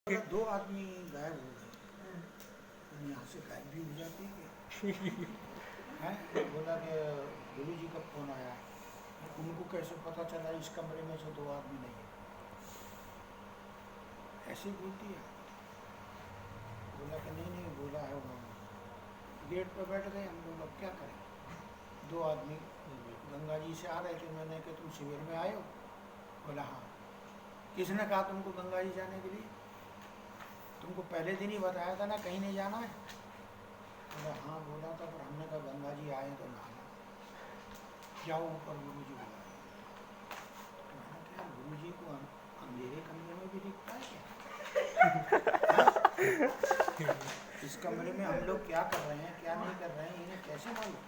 दो आदमी गायब हो गए, यहाँ से गायब भी हो जाती है। बोला कि गुरु जी का फोन आया है, उनको कैसे पता चला इस कमरे में से दो आदमी नहीं है? ऐसी बोलती है। बोला कि नहीं नहीं बोला है उन्होंने। गेट पर बैठ गए हम लोग, अब क्या करें? दो आदमी गंगा जी से आ रहे थे, मैंने कि तुम शिविर में आए हो? बोला हाँ। किसने कहा तुमको गंगा जी जाने के लिए? तुमको पहले दिन ही बताया था ना कहीं नहीं जाना है। बोला हाँ बोला था, पर हमने कहा गंगा जी आए तो नहाना। जाओ ऊपर, गुरु जी बुलाए। मैंने कहा गुरु जी को अंधेरे कमरे में भी दिखता है क्या? इस कमरे में हम लोग क्या कर रहे हैं क्या नहीं कर रहे हैं इन्हें कैसे मालूम?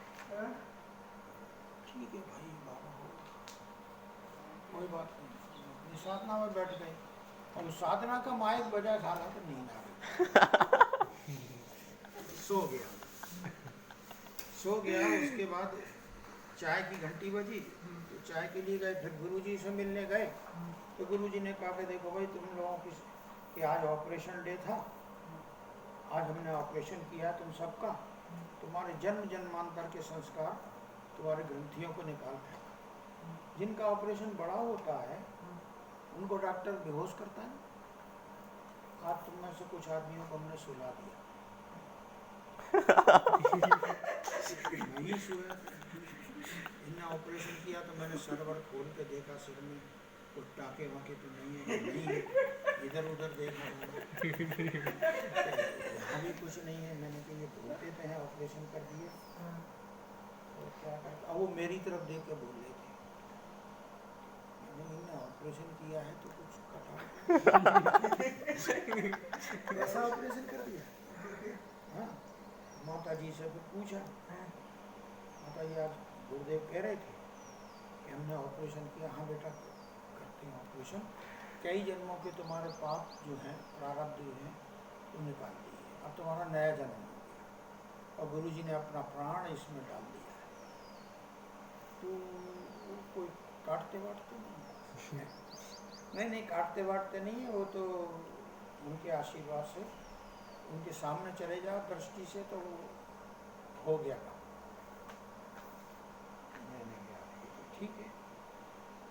ठीक है भाई बाबा हो, कोई बात नहीं। अपनी साधना में बैठ गए और साधना का माइक बजा, साला तो नींद आ गई। सो गया। उसके बाद चाय की घंटी बजी तो चाय के लिए गए, फिर गुरुजी से मिलने गए तो गुरुजी ने कहा कि देखो भाई तुम लोगों की आज ऑपरेशन डे था, आज हमने ऑपरेशन किया तुम सबका, तुम्हारे जन्म जन्मांतर के संस्कार तुम्हारे ग्रंथियों को निकाल फेंका। जिनका ऑपरेशन बड़ा होता है उनको डॉक्टर बेहोश करता है। आज तुम में से कुछ आदमियों को हमने सुला दिया। नहीं सोया। इन्हें ऑपरेशन किया तो मैंने सरवर खोल के देखा, सिर में कुछ टाके वाके तो नहीं है, नहीं है। इधर उधर देखा यहाँ भी कुछ नहीं है। मैंने कहा ये बोलते तो हैं ऑपरेशन कर दिए, और क्या करता? वो मेरी तरफ देख के बोल रहे थे, मैंने ऑपरेशन किया है तो कुछ कटा कैसा ऑपरेशन कर दिया? हाँ, माता जी से फिर पूछा, माता जी आज गुरुदेव कह रहे थे कि हमने ऑपरेशन किया। हाँ बेटा करते हैं ऑपरेशन, कई जन्मों के तुम्हारे पाप जो हैं प्रारब्ध जो हैं वो निकाल दिए, अब तुम्हारा नया जन्म हो गया और गुरु जी ने अपना प्राण इसमें डाल दिया है। तो कोई काटते वाटते नहीं, नहीं काटते वाटते नहीं है, वो तो उनके आशीर्वाद से उनके सामने चले जाओ दृष्टि से तो वो हो गया काम। मैंने कहा ठीक है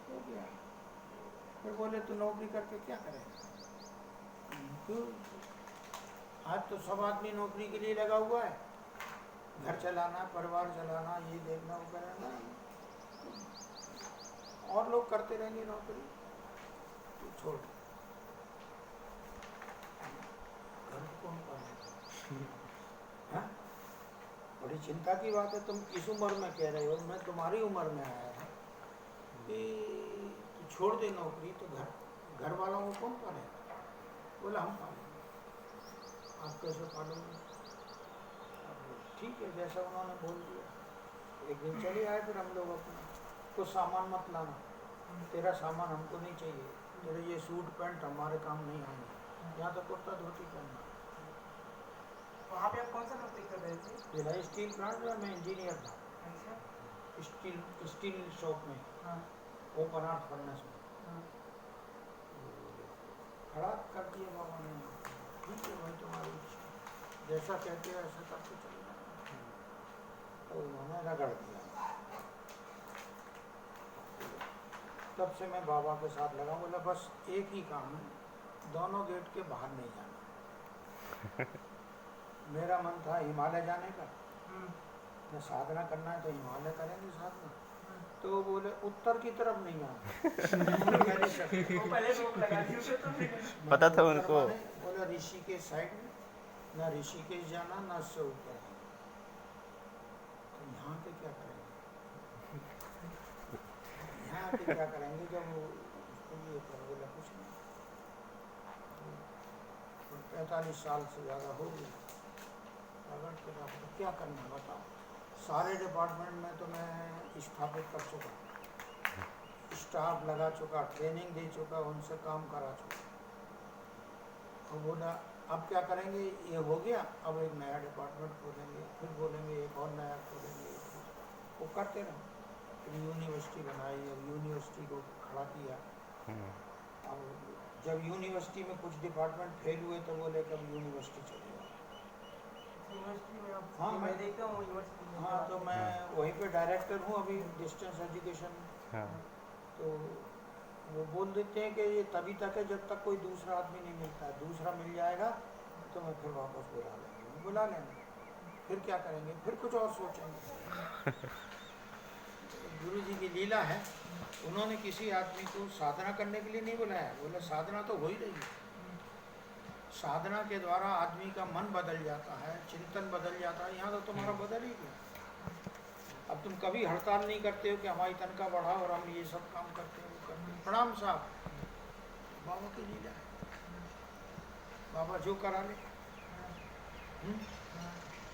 हो गया। फिर बोले तो नौकरी करके क्या करेंगे? क्यों? आज तो सब आदमी नौकरी के लिए लगा हुआ है, घर चलाना, परिवार चलाना, ये देखना वो करना, और लोग करते रहेंगे नौकरी तो छोड़। घर कौन पालेगा? बड़ी चिंता की बात है। तुम किस उम्र में कह रहे हो? मैं तुम्हारी उम्र में आया है कि तू छोड़ दे नौकरी, तो घर वालों को कौन पालेगा? बोला हम पालेंगे। आप कैसे पालोगे? ठीक है जैसा उन्होंने बोल दिया। एक दिन चले आए फिर हम लोग अपना, कुछ सामान मत लाना, तेरा सामान हमको नहीं चाहिए, तेरे ये सूट पैंट हमारे काम नहीं आएंगे, यहाँ तो कुर्ता धोती पहनना। वहाँ पे आप कौन सा नौकरी कर रहे थे? ये स्टील प्लांट में मैं इंजीनियर था। अच्छा। स्टील शॉप में। हाँ। ओपन आर्ट फर्नेस में। हाँ। खड़ा कर दिया बाबा ने। ठीक है भाई तुम्हारी इच्छा, जैसा कहते हैं ऐसा करके चले जाना। तो उन्होंने रगड़ दिया। तब से मैं बाबा के साथ लगा, बोला बस एक ही काम है, दोनों गेट के बाहर नहीं जाना। मेरा मन था हिमालय जाने का, मैं साधना करना है तो हिमालय करेंगे साधना। तो बोले उत्तर की तरफ नहीं जाना। पहले रोक लगा दी उसे तो पता था उनको। बोला ऋषिकेश साइड में, ना ऋषिकेश जाना ना उससे ऊपर आना। तो यहाँ के क्या करेंगे? यहाँ के क्या करेंगे जब उसको ये बोला कुछ नहीं। 45 साल से ज़्यादा हो गया अगर के बाद क्या करना बताओ। सारे डिपार्टमेंट में तो मैं स्थापित कर चुका, स्टाफ लगा चुका, ट्रेनिंग दे चुका, उनसे काम करा चुका। और बोला अब क्या करेंगे? ये हो गया, अब एक नया डिपार्टमेंट खोलेंगे, फिर बोलेंगे एक और नया खोलेंगे। वो करते रहो। फिर यूनिवर्सिटी बनाई, अब यूनिवर्सिटी को खड़ा किया। अब जब यूनिवर्सिटी में कुछ डिपार्टमेंट फेल हुए तो बोले कि अब यूनिवर्सिटी चले जाओ। यूनिवर्सिटी में अब हाँ, मैं देखता हूँ यूनिवर्सिटी में हाँ, तो मैं वहीं पे डायरेक्टर हूँ अभी डिस्टेंस एजुकेशन। हाँ तो वो बोल देते हैं कि ये तभी तक है जब तक कोई दूसरा आदमी नहीं मिलता है, दूसरा मिल जाएगा तो मैं फिर वापस बुला लेंगे, बुला लेंगे। फिर क्या करेंगे, फिर कुछ और सोचेंगे। गुरु जी की लीला है, उन्होंने किसी आदमी को साधना करने के लिए नहीं बुलाया, बोले साधना तो हो ही रही है। साधना के द्वारा आदमी का मन बदल जाता है, चिंतन बदल जाता है। यहाँ तो तुम्हारा बदल ही गया। अब तुम कभी हड़ताल नहीं करते हो कि हमारी तनख्वाह बढ़ाओ और हम ये सब काम करते हैं, वो करते हैं। प्रणाम साहब, बाबा की लीला है, बाबा जो करा ले।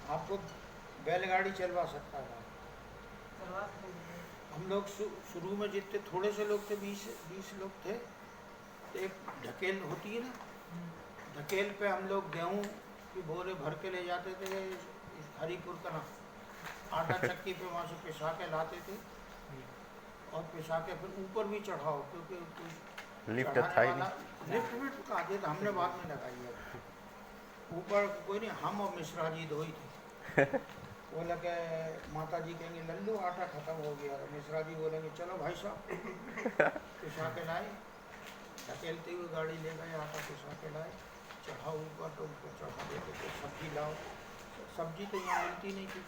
आपको बैलगाड़ी चलवा सकता है। हम लोग शुरू में जितने थोड़े से लोग थे, 20 लोग थे, तो एक ढकेल होती है ना, ढकेल पे हम लोग गेहूँ की बोरे भर के ले जाते थे हरिपुर का आटा चक्की पे, वहाँ से पिसा के लाते थे और पिसा के फिर ऊपर भी चढ़ाओ, क्योंकि लिफ्ट था ही नहीं। लिफ्ट विफ्ट का आते थे, हमने बाद में लगाई है। ऊपर कोई नहीं, हम और मिश्रा जी दो ही थे। वो लगे माता जी कहेंगे लल्लू आटा खत्म हो गया, मिश्रा जी बोलेंगे चलो भाई साहब, पिसा के लाए, धकेलते हुए गाड़ी ले गए, आटा पिसा के लाए, चढ़ाओ ऊपर, तो ऊपर चढ़ा देते थे। सब्जी लाओ, सब्जी तो यहाँ मिलती नहीं थी,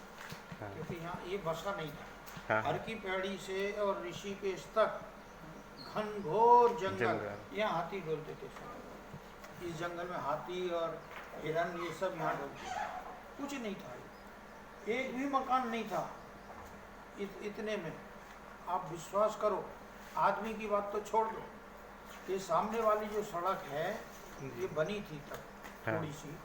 क्योंकि यहाँ ये बसा नहीं था। हर की पैड़ी से और ऋषिकेश तक घनघोर जंगल, यहाँ हाथी डोलते थे। इस जंगल में हाथी और हिरन ये सब यहाँ डोलते, कुछ नहीं था, एक भी मकान नहीं था। इतने में आप विश्वास करो, आदमी की बात तो छोड़ दो, ये सामने वाली जो सड़क है ये बनी थी तब थोड़ी सी,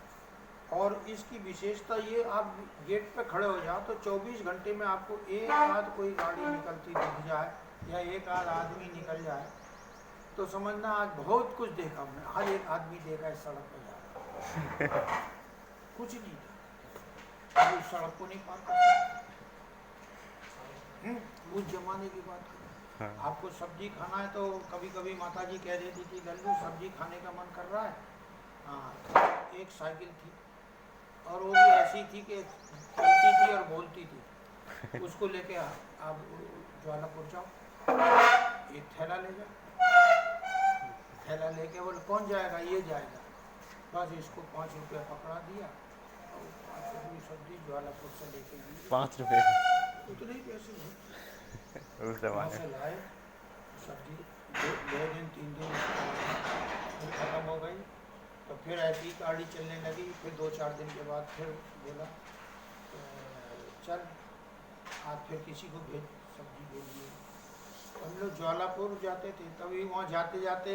और इसकी विशेषता ये, आप गेट पे खड़े हो जाओ तो 24 घंटे में आपको एक आध कोई गाड़ी निकलती दिख जाए या एक आध आदमी निकल जाए तो समझना आज बहुत कुछ देखा हमने। आज एक आदमी देखा इस सड़क पर जा रहा, कुछ नहीं था, उस सड़क को नहीं पार कर सकते। उस जमाने की बात है। आपको सब्जी खाना है तो कभी कभी माता जी कह देती थी लल्लू सब्जी खाने का मन कर रहा है। हाँ, एक साइकिल थी और वो भी ऐसी थी कि चलती थी और बोलती थी, उसको लेके आप ज्वालापुर जाओ, एक थैला ले जाओ, थैला लेके बोले कौन जाएगा, ये जाएगा, बस इसको 5 रुपया पकड़ा दिया और 5 रुपये सब्जी ज्वालापुर से लेके आई। 5 रुपये उतने ही पैसे हुए। उस जमाने से लाए सब्जी, 2 दिन 3 दिन फिर ख़त्म हो गई, तो फिर ऐसी गाड़ी चलने लगी। फिर 2-4 दिन के बाद फिर बोला चल आज फिर किसी को भेज, सब्जी भेजिए। हम लोग ज्वालापुर जाते थे, तभी वहाँ जाते जाते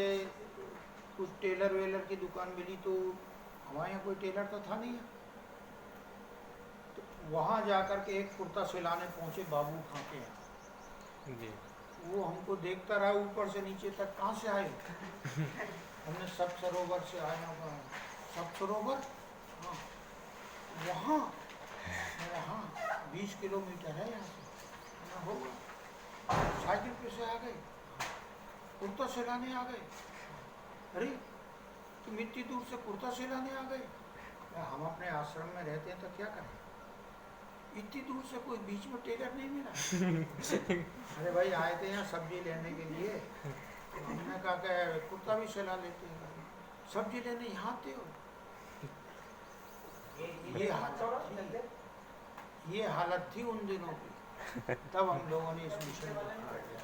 कुछ टेलर वेलर की दुकान मिली, तो हमारे यहाँ कोई टेलर तो था नहीं है, तो वहाँ जाकर के एक कुर्ता सिलाने पहुँचे बाबू खां के यहाँ। जी। वो हमको देखता रहा ऊपर से नीचे तक, कहाँ से आए? हमने सब सरोवर से आया। सब सरोवर? हाँ, वहाँ? हाँ, 20 किलोमीटर है यहाँ से। होगा, साइकिल पे से आ गए, कुर्ता सिलाने आ गए। अरे तुम इतनी दूर से कुर्ता सिलाने आ गए? हम अपने आश्रम में रहते हैं तो क्या करें, इतनी दूर से कोई बीच में टेलर नहीं मिला। अरे भाई आए थे यहाँ सब्जी लेने के लिए, तो हमने कहा कि कुर्ता भी सिला लेते हैं, सब्जी लेने यहाँ आते हो। ये हालत थी उन दिनों की। तब हम लोगों ने इस मिशन को खड़ा किया।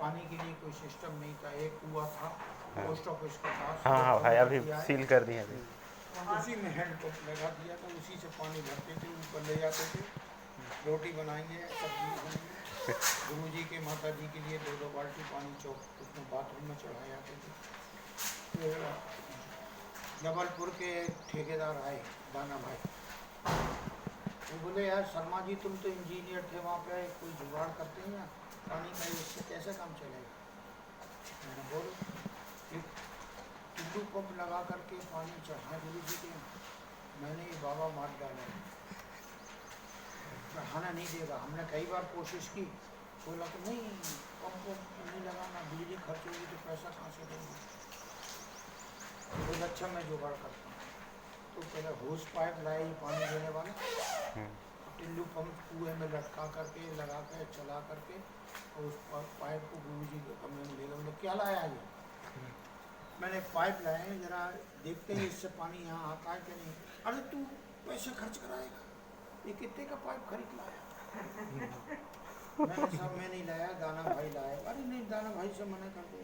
पानी के लिए कोई सिस्टम नहीं था, एक कुआं था पोस्ट ऑफिस के पास। हाँ भाई अभी सील कर दिए अभी। उसी में हैंड पंप लगा दिया था, उसी से पानी भरते थे, ऊपर ले जाते थे, रोटी बनाएंगे, सब्जी बनाएंगे। गुरु जी के माता जी के लिए 2-2 बाल्टी पानी चौक उसमें बाथरूम में चढ़ाए जाते थे। फिर जबलपुर के ठेकेदार आए दाना भाई, वो बोले यार शर्मा जी तुम तो इंजीनियर थे, वहाँ पे कोई जुगाड़ करते हैं ना पानी का, इससे कैसे काम चलेगा? मैंने बोलो टुल्लू पंप लगा करके पानी चढ़ा गुरु जी के। मैंने ये बाबा मार डाला, चढ़ाना नहीं देगा। हमने कई बार कोशिश की, बोला कि नहीं पंप नहीं लगाना, बिजली खर्च होगी तो पैसा कहाँ से देंगे। बहुत अच्छा मैं जुगाड़ करता हूँ। तो पहले होस पाइप लाए ये पानी देने वाला, टिल्लू पंप कुएं में लटका करके लगा कर चला करके और उस पाइप को गुरुजी के कमरे में ले गए। मतलब क्या लाया ये? मैंने पाइप लाए हैं, जरा देखते हैं इससे पानी यहाँ आता है कि नहीं। अरे तू पैसे खर्च कराएगा, ये कितने का पाइप खरीद लाया? मैंने साहब मैं नहीं लाया, दाना भाई लाया। अरे नहीं, दाना भाई से मना कर दो,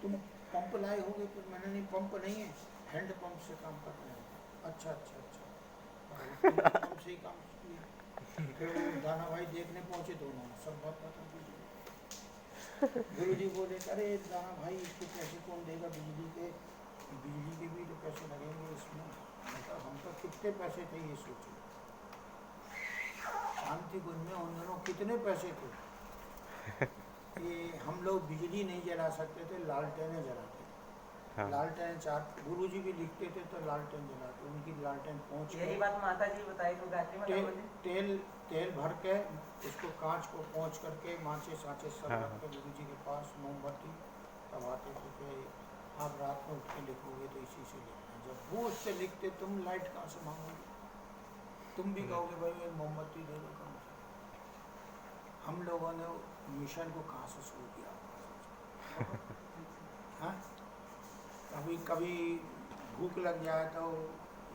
तुम पंप लाए होगे। फिर मैंने नहीं, पंप नहीं है, हैंड पंप से काम कर रहे हैं। अच्छा अच्छा अच्छा, पंप से ही काम किया। फिर वो दाना भाई देखने पहुंचे तो उन्होंने सब बात बता दी। गुरुजी बोले अरे दाना भाई इसको पैसे कौन देगा, बिजली के भी तो पैसे लगेंगे इसमें। मतलब हम तो कितने पैसे थे ये सोचो, शांति कुंज में उन दिनों कितने पैसे थे कि हम लोग बिजली नहीं जला सकते थे, लालटेनें जलाते थे। हाँ। लालटेन चार गुरुजी भी लिखते थे तो लालटेन जलाते, उनकी लालटेन पहुँच यही बात माता जी बताई तो गायत्री माता बोली। तेल भर के उसको कांच को पहुँच करके माचिस साचे सब हाँ। रख के गुरुजी के पास मोमबत्ती तब आते थे कि आप रात में उठ के लिखोगे तो इसी से लिखना। जब वो उससे लिखते तुम लाइट कहाँ से मांगोगे, तुम भी कहोगे भाई एक मोमबत्ती दे दो कम से कम। हम लोगों ने मिशन को कहाँ से शुरू किया? हाँ, कभी कभी भूख लग जाए तो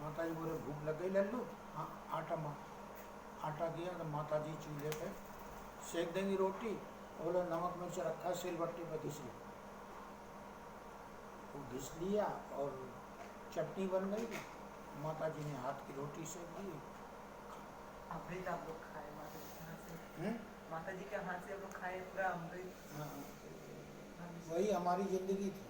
माता जी बोले भूख लग गई लल्लू, हाँ आटा किया तो माता जी चूल्हे पे सेक देंगी रोटी, बोले नमक मिर्च रखा सिलबट्टे पे घिस लो। वो घिस लिया और चटनी बन गई। माता जी ने हाथ की रोटी सेक दी। अमृत आप लोग खाए माता जी के हाथ से, हम्म? माता जी के हाथ से आप लोग खाए पूरा अमृत। हाँ, वही हमारी जिंदगी थी।